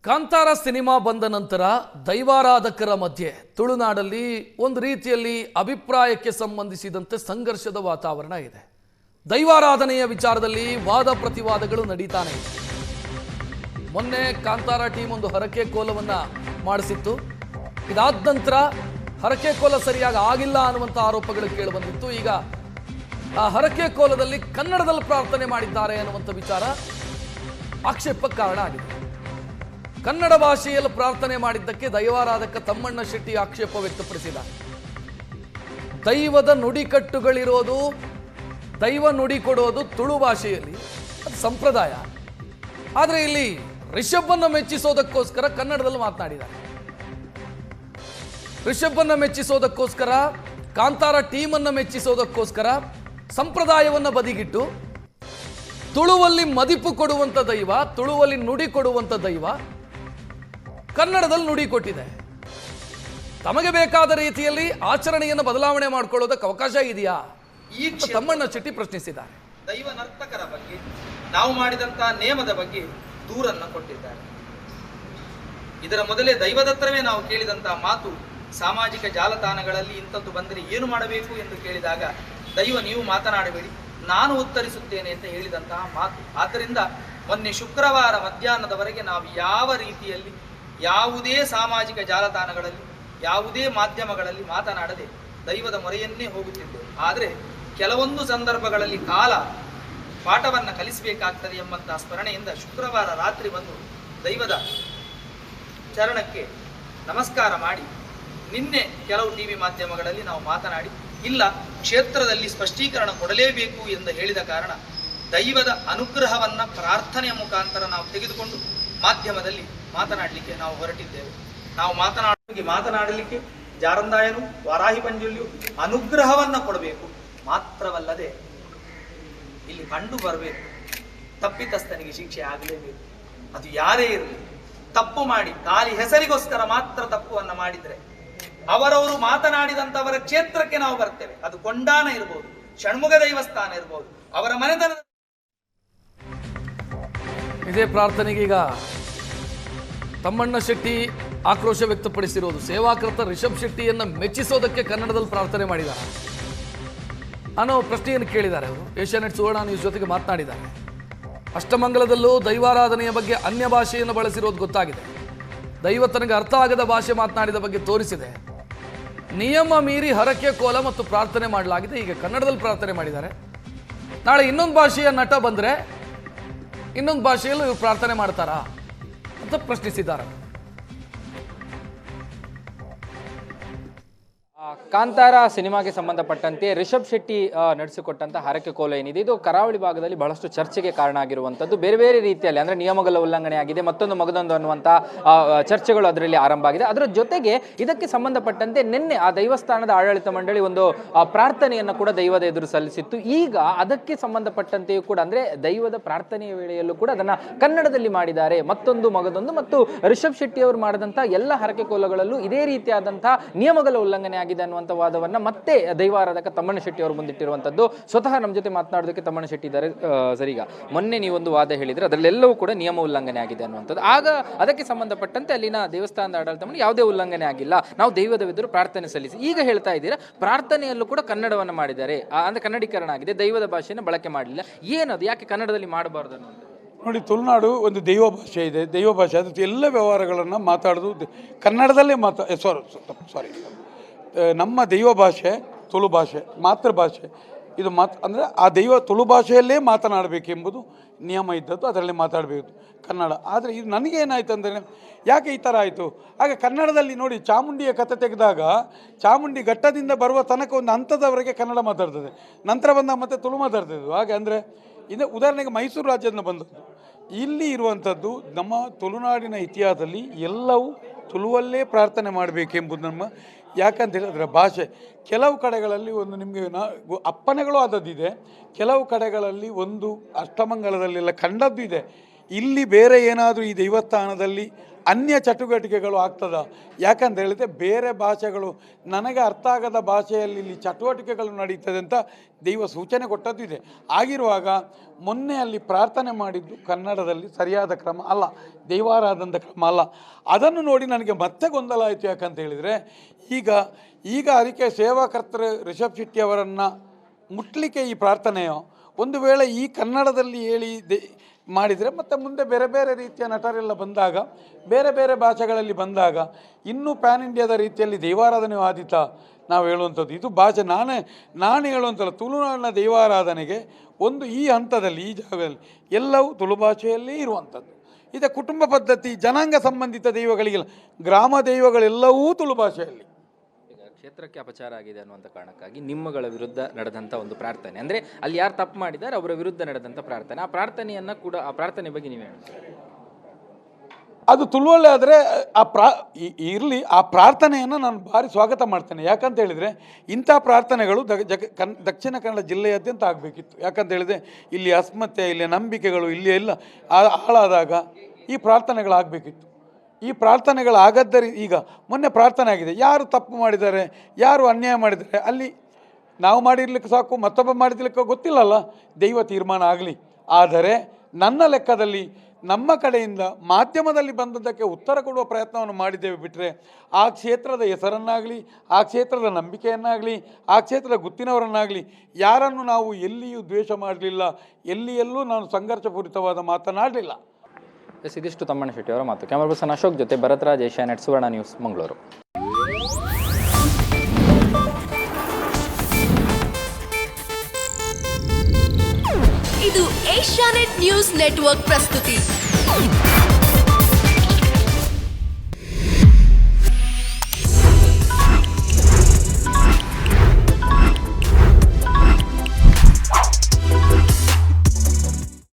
Kantara cinema ಬಂದ ನಂತರ ದೈವಾರಾಧಕರ ಮಧ್ಯೆ ತುಳುನಾಡಲ್ಲಿ ಒಂದು ರೀತಿಯಲ್ಲಿ ಅಭಿಪ್ರಾಯಕ್ಕೆ ಸಂಬಂಧಿಸಿದಂತೆ ಸಂಘರ್ಷದ ವಾತಾವರಣ ಇದೆ. ದೈವಾರಾಧನೆಯ ವಿಚಾರದಲ್ಲಿ ವಾದ ಪ್ರತಿವಾದಗಳು ನಡೀತಾನೆ ಇದೆ. ಮೊನ್ನೆ ಕಾಂತಾರ ಟೀಮ್ ಒಂದು ಹರಕೆ ಕೋಲವನ್ನ ಮಾಡಿಸಿತ್ತು. ಇದಾದ ನಂತರ ಹರಕೆ ಕೋಲ ಸರಿಯಾಗಿ ಆಗಿಲ್ಲ ಅನ್ನುವಂಥ ಆರೋಪಗಳು ಕೇಳಿಬಂದಿತ್ತು. ಈಗ ಆ ಹರಕೆ ಕೋಲದಲ್ಲಿ ಕನ್ನಡದಲ್ಲಿ ಪ್ರಾರ್ಥನೆ ಮಾಡಿದ್ದಾರೆ ಅನ್ನುವಂಥ ವಿಚಾರ ಆಕ್ಷೇಪಕ್ಕೆ ಕಾರಣ ಆಗಿದೆ. ಕನ್ನಡ ಭಾಷೆಯಲ್ಲಿ ಪ್ರಾರ್ಥನೆ ಮಾಡಿದ್ದಕ್ಕೆ ದೈವಾರಾಧಕ ತಮ್ಮಣ್ಣ ಶೆಟ್ಟಿ ಆಕ್ಷೇಪ ವ್ಯಕ್ತಪಡಿಸಿದ್ದಾರೆ. ದೈವದ ನುಡಿಕಟ್ಟುಗಳಿರೋದು, ದೈವ ನುಡಿ ಕೊಡೋದು ತುಳು ಭಾಷೆಯಲ್ಲಿ, ಅದು ಸಂಪ್ರದಾಯ. ಆದರೆ ಇಲ್ಲಿ ರಿಷಭನ್ನ ಮೆಚ್ಚಿಸೋದಕ್ಕೋಸ್ಕರ ಕನ್ನಡದಲ್ಲಿ ಮಾತನಾಡಿದ್ದಾರೆ. ರಿಷಭನ್ನ ಮೆಚ್ಚಿಸೋದಕ್ಕೋಸ್ಕರ, ಕಾಂತಾರ ಟೀಮನ್ನ ಮೆಚ್ಚಿಸೋದಕ್ಕೋಸ್ಕರ ಸಂಪ್ರದಾಯವನ್ನ ಬದಿಗಿಟ್ಟು ತುಳುವಲ್ಲಿ ಮದಿಪು ಕೊಡುವಂಥ ದೈವ, ತುಳುವಲ್ಲಿ ನುಡಿ ಕೊಡುವಂಥ ದೈವ ಕನ್ನಡದಲ್ಲಿ ನುಡಿ ಕೊಟ್ಟಿದೆ. ತಮಗೆ ಬೇಕಾದ ರೀತಿಯಲ್ಲಿ ಆಚರಣೆಯನ್ನು ಬದಲಾವಣೆ ಮಾಡಿಕೊಳ್ಳೋದಕ್ಕೆ ಅವಕಾಶ ಇದೆಯಾ? ಈ ತಮ್ಮಣ್ಣ ಶೆಟ್ಟಿ ಪ್ರಶ್ನಿಸಿದ್ದಾರೆ. ದೈವ ನರ್ತಕರ ಬಗ್ಗೆ, ನಾವು ಮಾಡಿದಂತಹ ನೇಮದ ಬಗ್ಗೆ ದೂರನ್ನ ಕೊಟ್ಟಿದ್ದಾರೆ. ಇದರ ಮೊದಲೇ ದೈವದತ್ತರವೇ ನಾವು ಕೇಳಿದಂತಹ ಮಾತು, ಸಾಮಾಜಿಕ ಜಾಲತಾಣಗಳಲ್ಲಿ ಇಂಥದ್ದು ಬಂದರೆ ಏನು ಮಾಡಬೇಕು ಎಂದು ಕೇಳಿದಾಗ ದೈವ ನೀವು ಮಾತನಾಡಬೇಡಿ, ನಾನು ಉತ್ತರಿಸುತ್ತೇನೆ ಅಂತ ಹೇಳಿದಂತಹ ಮಾತು. ಆದ್ದರಿಂದ ಮೊನ್ನೆ ಶುಕ್ರವಾರ ಮಧ್ಯಾಹ್ನದವರೆಗೆ ನಾವು ಯಾವ ರೀತಿಯಲ್ಲಿ ಯಾವುದೇ ಸಾಮಾಜಿಕ ಜಾಲತಾಣಗಳಲ್ಲಿ, ಯಾವುದೇ ಮಾಧ್ಯಮಗಳಲ್ಲಿ ಮಾತನಾಡದೆ ದೈವದ ಮೊರೆಯನ್ನೇ ಹೋಗುತ್ತಿದ್ದೆವು. ಆದರೆ ಕೆಲವೊಂದು ಸಂದರ್ಭಗಳಲ್ಲಿ ಕಾಲ ಪಾಠವನ್ನು ಕಲಿಸಬೇಕಾಗ್ತದೆ ಎಂಬಂತಹ ಸ್ಮರಣೆಯಿಂದ ಶುಕ್ರವಾರ ರಾತ್ರಿ ಬಂದು ದೈವದ ಚರಣಕ್ಕೆ ನಮಸ್ಕಾರ ಮಾಡಿ ನಿನ್ನೆ ಕೆಲವು ಟಿವಿ ಮಾಧ್ಯಮಗಳಲ್ಲಿ ನಾವು ಮಾತನಾಡಿ, ಇಲ್ಲ ಕ್ಷೇತ್ರದಲ್ಲಿ ಸ್ಪಷ್ಟೀಕರಣ ಕೊಡಲೇಬೇಕು ಎಂದು ಹೇಳಿದ ಕಾರಣ ದೈವದ ಅನುಗ್ರಹವನ್ನು ಪ್ರಾರ್ಥನೆಯ ಮುಖಾಂತರ ನಾವು ತೆಗೆದುಕೊಂಡು ಮಾಧ್ಯಮದಲ್ಲಿ ಮಾತನಾಡಲಿಕ್ಕೆ ನಾವು ಹೊರಟಿದ್ದೇವೆ. ನಾವು ಮಾತನಾಡಲಿಕ್ಕೆ ಜಾರಂದಾಯನು, ವಾರಾಹಿ ಪಂಜುಲ್ಯು ಅನುಗ್ರಹವನ್ನು ಕೊಡಬೇಕು. ಮಾತ್ರವಲ್ಲದೆ ಇಲ್ಲಿ ಕಂಡು ಬರಬೇಕು, ತಪ್ಪಿತಸ್ಥನಿಗೆ ಶಿಕ್ಷೆ ಆಗಲೇಬೇಕು. ಅದು ಯಾರೇ ಇರಲಿ, ತಪ್ಪು ಮಾಡಿ ಖಾಲಿ ಹೆಸರಿಗೋಸ್ಕರ ಮಾತ್ರ ತಪ್ಪುವನ್ನು ಮಾಡಿದ್ರೆ ಅವರವರು ಮಾತನಾಡಿದಂಥವರ ಕ್ಷೇತ್ರಕ್ಕೆ ನಾವು ಬರ್ತೇವೆ. ಅದು ಕೊಂಡಾನ ಇರಬಹುದು, ಷಣ್ಮುಖ ದೈವಸ್ಥಾನ ಇರಬಹುದು, ಅವರ ಮನೆತನದ ಇದೇ ಪ್ರಾರ್ಥನೆಗೆ ಈಗ ತಮ್ಮಣ್ಣ ಶೆಟ್ಟಿ ಆಕ್ರೋಶ ವ್ಯಕ್ತಪಡಿಸಿರೋದು. ಸೇವಾಕೃತ ರಿಷಬ್ ಶೆಟ್ಟಿಯನ್ನ ಮೆಚ್ಚಿಸೋದಕ್ಕೆ ಕನ್ನಡದಲ್ಲಿ ಪ್ರಾರ್ಥನೆ ಮಾಡಿದ್ದಾರೆ ಅನ್ನೋ ಪ್ರಶ್ನೆಯನ್ನು ಕೇಳಿದ್ದಾರೆ ಅವರು. ಏಷ್ಯಾನೆಟ್ ಸುವರ್ಣ ನ್ಯೂಸ್ ಜೊತೆಗೆ ಮಾತನಾಡಿದ್ದಾರೆ. ಅಷ್ಟಮಂಗಲದಲ್ಲೂ ದೈವಾರಾಧನೆಯ ಬಗ್ಗೆ ಅನ್ಯ ಭಾಷೆಯನ್ನು ಬಳಸಿರೋದು ಗೊತ್ತಾಗಿದೆ. ದೈವ ತನಗೆ ಅರ್ಥ ಆಗದ ಭಾಷೆ ಮಾತನಾಡಿದ ಬಗ್ಗೆ ತೋರಿಸಿದೆ. ನಿಯಮ ಮೀರಿ ಹರಕೆ ಕೋಲ ಮತ್ತು ಪ್ರಾರ್ಥನೆ ಮಾಡಲಾಗಿದೆ. ಈಗ ಕನ್ನಡದಲ್ಲಿ ಪ್ರಾರ್ಥನೆ ಮಾಡಿದ್ದಾರೆ. ನಾಳೆ ಇನ್ನೊಂದು ಭಾಷೆಯ ನಟ ಬಂದರೆ ಇನ್ನೊಂದು ಭಾಷೆಯಲ್ಲೂ ಇವರು ಪ್ರಾರ್ಥನೆ ಮಾಡ್ತಾರಾ ಅಂತ ಪ್ರಶ್ನಿಸಿದ್ದಾರೆ. ಕಾಂತಾರ ಸಿನಿಮಾಗೆ ಸಂಬಂಧಪಟ್ಟಂತೆ ರಿಷಬ್ ಶೆಟ್ಟಿ ನಡೆಸಿಕೊಟ್ಟಂಥ ಹರಕೆ ಕೋಲ ಏನಿದೆ, ಇದು ಕರಾವಳಿ ಭಾಗದಲ್ಲಿ ಬಹಳಷ್ಟು ಚರ್ಚೆಗೆ ಕಾರಣ ಆಗಿರುವಂಥದ್ದು. ಬೇರೆ ಬೇರೆ ರೀತಿಯಲ್ಲಿ ಅಂದರೆ ನಿಯಮಗಳ ಉಲ್ಲಂಘನೆ ಆಗಿದೆ, ಮಗದೊಂದು ಅನ್ನುವಂಥ ಚರ್ಚೆಗಳು ಅದರಲ್ಲಿ ಆರಂಭ ಆಗಿದೆ. ಅದರ ಜೊತೆಗೆ ಇದಕ್ಕೆ ಸಂಬಂಧಪಟ್ಟಂತೆ ನಿನ್ನೆ ಆ ದೈವಸ್ಥಾನದ ಆಡಳಿತ ಮಂಡಳಿ ಒಂದು ಪ್ರಾರ್ಥನೆಯನ್ನು ಕೂಡ ದೈವದ ಎದುರು ಸಲ್ಲಿಸಿತ್ತು. ಈಗ ಅದಕ್ಕೆ ಸಂಬಂಧಪಟ್ಟಂತೆಯೂ ಕೂಡ ಅಂದರೆ ದೈವದ ಪ್ರಾರ್ಥನೆಯ ವೇಳೆಯಲ್ಲೂ ಕೂಡ ಅದನ್ನು ಕನ್ನಡದಲ್ಲಿ ಮಾಡಿದ್ದಾರೆ. ಮಗದೊಂದು ಮತ್ತು ರಿಷಬ್ ಶೆಟ್ಟಿ ಅವರು ಮಾಡಿದಂಥ ಎಲ್ಲ ಹರಕೆ ಕೋಲಗಳಲ್ಲೂ ಇದೇ ರೀತಿಯಾದಂಥ ನಿಯಮಗಳ ಉಲ್ಲಂಘನೆ ಆಗಿದೆ ಅನ್ನುವಂಥ ವಾದವನ್ನ ಮತ್ತೆ ದೈವಾರಾಧಕ ತಮ್ಮಣ್ಣ ಶೆಟ್ಟಿ ಅವರು ಮುಂದಿಟ್ಟಿರುವಂಥದ್ದು. ಸ್ವತಃ ನಮ್ಮ ಜೊತೆ ಮಾತನಾಡೋದಕ್ಕೆ ತಮ್ಮಣ್ಣ ಶೆಟ್ಟಿ ಇದ್ದಾರೆ. ಸರಿಗ ಮೊನ್ನೆ ನೀವೊಂದು ವಾದ ಹೇಳಿದ್ರೆ ಅದರಲ್ಲೆಲ್ಲವೂ ಕೂಡ ನಿಯಮ ಉಲ್ಲಂಘನೆ ಆಗಿದೆ ಅನ್ನುವಂಥದ್ದು. ಆಗ ಅದಕ್ಕೆ ಸಂಬಂಧಪಟ್ಟಂತೆ ಅಲ್ಲಿನ ದೇವಸ್ಥಾನದ ಆಡಳಿತ ಮಂಡಳಿ ಯಾವುದೇ ಉಲ್ಲಂಘನೆ ಆಗಿಲ್ಲ, ನಾವು ದೈವದ ಎದುರು ಪ್ರಾರ್ಥನೆ ಸಲ್ಲಿಸಿ. ಈಗ ಹೇಳ್ತಾ ಇದ್ದೀರಾ ಪ್ರಾರ್ಥನೆಯಲ್ಲೂ ಕೂಡ ಕನ್ನಡವನ್ನು ಮಾಡಿದ್ದಾರೆ, ಅಂದ್ರೆ ಕನ್ನಡೀಕರಣ ಆಗಿದೆ, ದೈವದ ಭಾಷೆಯನ್ನು ಬಳಕೆ ಮಾಡಲಿಲ್ಲ. ಏನದು, ಯಾಕೆ ಕನ್ನಡದಲ್ಲಿ ಮಾಡಬಾರ್ದು ಅನ್ನೋದು? ನೋಡಿ, ತುಳುನಾಡು ಒಂದು ದೈವ ಭಾಷೆ ಇದೆ. ದೈವ ಭಾಷೆ ಅದು ಎಲ್ಲ ವ್ಯವಹಾರಗಳನ್ನು ಮಾತಾಡೋದು ಕನ್ನಡದಲ್ಲೇ ಸಾರಿ ನಮ್ಮ ದೈವ ಭಾಷೆ ತುಳು ಭಾಷೆ, ಮಾತೃಭಾಷೆ. ಇದು ಅಂದರೆ ಆ ದೈವ ತುಳು ಭಾಷೆಯಲ್ಲೇ ಮಾತನಾಡಬೇಕೆಂಬುದು ನಿಯಮ ಇದ್ದದ್ದು, ಅದರಲ್ಲಿ ಮಾತಾಡಬೇಕು ಕನ್ನಡ. ಆದರೆ ಇದು ನನಗೇನಾಯಿತು ಅಂದರೆ, ಯಾಕೆ ಈ ಥರ ಆಯಿತು? ಆಗ ಕನ್ನಡದಲ್ಲಿ ನೋಡಿ, ಚಾಮುಂಡಿಯ ಕಥೆ ತೆಗೆದಾಗ ಚಾಮುಂಡಿ ಘಟ್ಟದಿಂದ ಬರುವ ತನಕ ಒಂದು ಹಂತದವರೆಗೆ ಕನ್ನಡ ಮಾತಾಡ್ತದೆ, ನಂತರ ಬಂದಾಗ ಮತ್ತೆ ತುಳು ಮಾತಾಡ್ತಿದ್ದು. ಹಾಗೆ ಅಂದರೆ ಇದು ಉದಾಹರಣೆಗೆ ಮೈಸೂರು ರಾಜ್ಯದಿಂದ ಬಂದದ್ದು. ಇಲ್ಲಿ ಇರುವಂಥದ್ದು ನಮ್ಮ ತುಳುನಾಡಿನ ಇತಿಹಾಸದಲ್ಲಿ ಎಲ್ಲವೂ ತುಳುವಲ್ಲೇ ಪ್ರಾರ್ಥನೆ ಮಾಡಬೇಕೆಂಬುದು ನಮ್ಮ, ಯಾಕಂತ ಹೇಳಿದ್ರೆ ಭಾಷೆ ಕೆಲವು ಕಡೆಗಳಲ್ಲಿ ಒಂದು ನಿಮಗೆ ಅಪ್ಪನೆಗಳು ಆದದ್ದಿದೆ, ಕೆಲವು ಕಡೆಗಳಲ್ಲಿ ಒಂದು ಅಷ್ಟಮಂಗಲದಲ್ಲೆಲ್ಲ ಕಂಡದ್ದು ಇದೆ. ಇಲ್ಲಿ ಬೇರೆ ಏನಾದರೂ ಈ ದೈವಸ್ಥಾನದಲ್ಲಿ ಅನ್ಯ ಚಟುವಟಿಕೆಗಳು ಆಗ್ತದ? ಯಾಕಂತ ಹೇಳಿದ್ರೆ ಬೇರೆ ಭಾಷೆಗಳು ನನಗೆ ಅರ್ಥ ಆಗದ ಭಾಷೆಯಲ್ಲಿ ಇಲ್ಲಿ ಚಟುವಟಿಕೆಗಳು ನಡೀತದೆ ಅಂತ ದೈವ ಸೂಚನೆ ಕೊಟ್ಟದ್ದು ಇದೆ. ಆಗಿರುವಾಗ ಮೊನ್ನೆ ಅಲ್ಲಿ ಪ್ರಾರ್ಥನೆ ಮಾಡಿದ್ದು ಕನ್ನಡದಲ್ಲಿ ಸರಿಯಾದ ಕ್ರಮ ಅಲ್ಲ, ದೈವಾರಾಧನದ ಕ್ರಮ ಅಲ್ಲ. ಅದನ್ನು ನೋಡಿ ನನಗೆ ಮತ್ತೆ ಗೊಂದಲ ಆಯಿತು. ಯಾಕಂತ ಹೇಳಿದರೆ ಈಗ ಅದಕ್ಕೆ ಸೇವಾಕರ್ತರು ರಿಷಬ್ ಶೆಟ್ಟಿ ಅವರನ್ನು ಮುಟ್ಲಿಕ್ಕೆ ಈ ಪ್ರಾರ್ಥನೆಯೋ ಒಂದು ವೇಳೆ ಈ ಕನ್ನಡದಲ್ಲಿ ಹೇಳಿ ಮಾಡಿದರೆ ಮತ್ತೆ ಮುಂದೆ ಬೇರೆ ಬೇರೆ ರೀತಿಯ ನಟರೆಲ್ಲ ಬಂದಾಗ ಬೇರೆ ಬೇರೆ ಭಾಷೆಗಳಲ್ಲಿ ಬಂದಾಗ ಇನ್ನೂ ಪ್ಯಾನ್ ಇಂಡಿಯಾದ ರೀತಿಯಲ್ಲಿ ದೈವಾರಾಧನೆ ಆದೀತ ನಾವು ಹೇಳುವಂಥದ್ದು. ಇದು ಭಾಷೆ ನಾನು ಹೇಳುವಂಥಲ್ಲ, ತುಳುನಾಡಿನ ದೈವಾರಾಧನೆಗೆ ಒಂದು ಈ ಹಂತದಲ್ಲಿ ಈ ಜಾಗದಲ್ಲಿ ಎಲ್ಲವೂ ತುಳು ಭಾಷೆಯಲ್ಲೇ ಇರುವಂಥದ್ದು. ಇದು ಕುಟುಂಬ ಪದ್ಧತಿ, ಜನಾಂಗ ಸಂಬಂಧಿತ ದೈವಗಳಿಗೆಲ್ಲ, ಗ್ರಾಮ ದೈವಗಳೆಲ್ಲವೂ ತುಳು ಭಾಷೆಯಲ್ಲಿ. ಕ್ಷೇತ್ರಕ್ಕೆ ಅಪಚಾರ ಆಗಿದೆ ಅನ್ನುವಂಥ ಕಾರಣಕ್ಕಾಗಿ ನಿಮ್ಮಗಳ ವಿರುದ್ಧ ನಡೆದಂಥ ಒಂದು ಪ್ರಾರ್ಥನೆ, ಅಂದರೆ ಅಲ್ಲಿ ಯಾರು ತಪ್ಪು ಮಾಡಿದ್ದಾರೆ ಅವರ ವಿರುದ್ಧ ನಡೆದಂಥ ಪ್ರಾರ್ಥನೆ, ಆ ಪ್ರಾರ್ಥನೆಯನ್ನು ಕೂಡ, ಆ ಪ್ರಾರ್ಥನೆ ಬಗ್ಗೆ ನೀವು ಹೇಳಿ. ಅದು ತುಳುವಲ್ಲಿ ಆದರೆ ಇರಲಿ, ಆ ಪ್ರಾರ್ಥನೆಯನ್ನು ನಾನು ಭಾರಿ ಸ್ವಾಗತ ಮಾಡ್ತೇನೆ. ಯಾಕಂತ ಹೇಳಿದರೆ ಇಂಥ ಪ್ರಾರ್ಥನೆಗಳು ದಕ್ಷಿಣ ಕನ್ನಡ ಜಿಲ್ಲೆಯಾದ್ಯಂತ ಆಗಬೇಕಿತ್ತು. ಯಾಕಂತ ಹೇಳಿದರೆ ಇಲ್ಲಿ ಅಸ್ಮತೆ, ಇಲ್ಲಿ ನಂಬಿಕೆಗಳು ಇಲ್ಲಿ ಎಲ್ಲ ಹಾಳಾದಾಗ ಈ ಪ್ರಾರ್ಥನೆಗಳಾಗಬೇಕಿತ್ತು. ಈ ಪ್ರಾರ್ಥನೆಗಳಾಗದ್ದರೆ ಈಗ ಮೊನ್ನೆ ಪ್ರಾರ್ಥನೆ ಆಗಿದೆ, ಯಾರು ತಪ್ಪು ಮಾಡಿದ್ದಾರೆ, ಯಾರು ಅನ್ಯಾಯ ಮಾಡಿದ್ದಾರೆ, ಅಲ್ಲಿ ನಾವು ಮಾಡಿರ್ಲಿಕ್ಕೆ ಸಾಕು, ಮತ್ತೊಬ್ಬ ಮಾಡಿರ್ಲಿಕ್ಕೆ ಗೊತ್ತಿಲ್ಲಲ್ಲ, ದೈವ ತೀರ್ಮಾನ ಆಗಲಿ. ಆದರೆ ನನ್ನ ಲೆಕ್ಕದಲ್ಲಿ ನಮ್ಮ ಕಡೆಯಿಂದ ಮಾಧ್ಯಮದಲ್ಲಿ ಬಂದದ್ದಕ್ಕೆ ಉತ್ತರ ಕೊಡುವ ಪ್ರಯತ್ನವನ್ನು ಮಾಡಿದ್ದೇವೆ ಬಿಟ್ಟರೆ ಆ ಕ್ಷೇತ್ರದ ಹೆಸರನ್ನಾಗಲಿ, ಆ ಕ್ಷೇತ್ರದ ನಂಬಿಕೆಯನ್ನಾಗಲಿ, ಆ ಕ್ಷೇತ್ರದ ಗುತ್ತಿನವರನ್ನಾಗಲಿ ಯಾರನ್ನು ನಾವು ಎಲ್ಲಿಯೂ ದ್ವೇಷ ಮಾಡಲಿಲ್ಲ, ಎಲ್ಲಿಯಲ್ಲೂ ನಾನು ಸಂಘರ್ಷಪೂರಿತವಾದ ಮಾತನಾಡಲಿಲ್ಲ. ಇದಿಷ್ಟು ತಮ್ಮಣ್ಣ ಶೆಟ್ಟಿ ಅವರ ಮಾತು. ಕ್ಯಾಮರಾ ಪರ್ಸನ್ ಅಶೋಕ್ ಜೊತೆ ಭರತರಾಜ್, ಏಷ್ಯಾನೆಟ್ ಸುವರ್ಣ ನ್ಯೂಸ್, ಮಂಗಳೂರು. ಇದು ಏಷ್ಯಾನೆಟ್ ನ್ಯೂಸ್ ನೆಟ್ವರ್ಕ್ ಪ್ರಸ್ತುತಿ.